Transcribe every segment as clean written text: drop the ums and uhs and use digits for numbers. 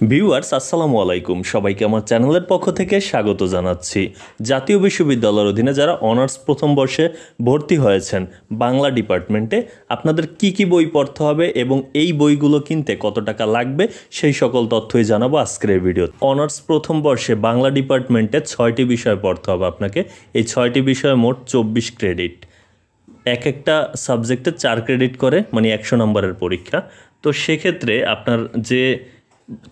Viewers আসসালামু আলাইকুম, সবাইকে আমার চ্যানেলের পক্ষ থেকে স্বাগত জানাচ্ছি। জাতীয় বিশ্ববিদ্যালয়ের অধীনে যারা অনার্স প্রথম বর্ষে ভর্তি হয়েছেন বাংলা ডিপার্টমেন্টে, আপনাদের কি কি বই পড়তে হবে এবং এই বইগুলো কিনতে কত টাকা লাগবে সেই সকল তথ্যই জানাবো আজকের এই ভিডিও। অনার্স প্রথম বর্ষে বাংলা ডিপার্টমেন্টে 6টি বিষয় পড়তে হবে আপনাকে। এই 6টি বিষয়ে মোট 24 ক্রেডিট, এক একটা সাবজেক্টে 4 ক্রেডিট করে, মানে 100 নম্বরের পরীক্ষা। তো সেক্ষেত্রে আপনার যে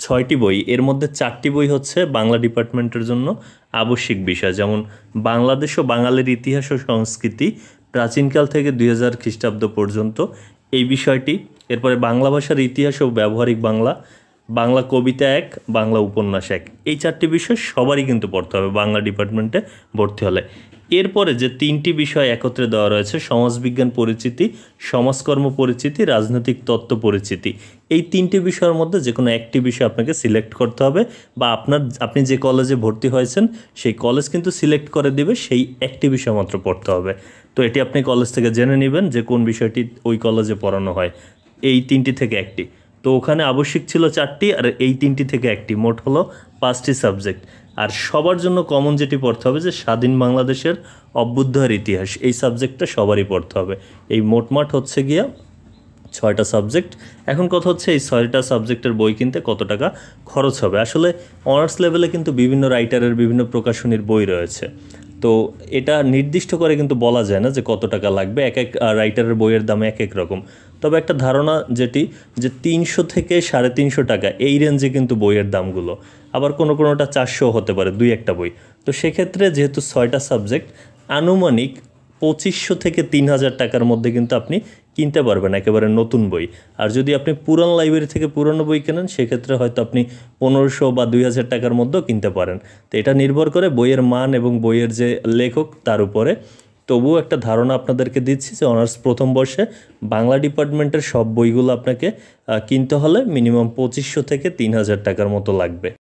6টি বই, এর মধ্যে 4টি বই হচ্ছে বাংলা ডিপার্টমেন্টের জন্য আবশ্যিক বিষয়, যেমন বাংলাদেশ ও বাঙালির ইতিহাস ও সংস্কৃতি প্রাচীনকাল থেকে 2000 খ্রিস্টাব্দ পর্যন্ত, এই বিষয়টি। এরপরে বাংলা ভাষার ইতিহাস ও ব্যবহারিক বাংলা, বাংলা কবিতা 1, বাংলা উপন্যাস 1, এই 4টি বিষয় সবারই কিন্তু পড়তে হবে বাংলা ডিপার্টমেন্টে ভর্তি হলে। এরপরে যে 3টি বিষয় একত্রে দেওয়া রয়েছে, সমাজবিজ্ঞান পরিচিতি, সমাজকর্ম পরিচিতি, রাজনৈতিক তত্ত্ব পরিচিতি, এই 3টি বিষয়ের মধ্যে যে কোনো একটি বিষয় আপনাকে সিলেক্ট করতে হবে, বা আপনি যে কলেজে ভর্তি হয়েছেন সেই কলেজ কিন্তু সিলেক্ট করে দেবে, সেই একটি বিষয় মাত্র পড়তে হবে। তো এটি আপনি কলেজ থেকে জেনে নেবেন যে কোন বিষয়টি ওই কলেজে পড়ানো হয়, এই 3টি থেকে একটি। তো ওখানে আবশ্যিক ছিল 4টি, আর এই 3টি থেকে একটি, মোট হলো 5টি সাবজেক্ট। আর সবার জন্য কমন যেটি পড়তে হবে যে স্বাধীন বাংলাদেশের অভ্যুদয়ের ইতিহাস, এই সাবজেক্টটা সবারই পড়তে হবে। এই মোটমাট হচ্ছে গিয়া 6টা সাবজেক্ট। এখন কথা হচ্ছে এই 6টা সাবজেক্টের বই কিনতে কত টাকা খরচ হবে। আসলে অনার্স লেভেলে কিন্তু বিভিন্ন রাইটারের বিভিন্ন প্রকাশনীর বই রয়েছে, তো এটা নির্দিষ্ট করে কিন্তু বলা যায় না যে কত টাকা লাগবে, এক এক রাইটারের বইয়ের দাম এক এক রকম। তবে একটা ধারণা যেটি, যে 300 থেকে 350 টাকা এই রেঞ্জে কিন্তু বইয়ের দামগুলো, আবার কোনোটা 400 হতে পারে দুই একটা বই। তো সেক্ষেত্রে যেহেতু 6টা সাবজেক্ট, আনুমানিক 2500 থেকে 3000 টাকার মধ্যে কিন্তু আপনি কিনতে পারবেন একেবারে নতুন বই। আর যদি আপনি পুরান লাইব্রেরি থেকে পুরনো বই কেনেন, সেক্ষেত্রে হয়তো আপনি 1500 বা 2000 টাকার মধ্যেও কিনতে পারেন। তো এটা নির্ভর করে বইয়ের মান এবং বইয়ের যে লেখক তার উপরে। তবুও একটা ধারণা আপনাদেরকে দিচ্ছি যে অনার্স প্রথম বর্ষে বাংলা ডিপার্টমেন্টের সব বইগুলো আপনাকে কিনতে হলে মিনিমাম 2500 থেকে 3000 টাকার মতো লাগবে।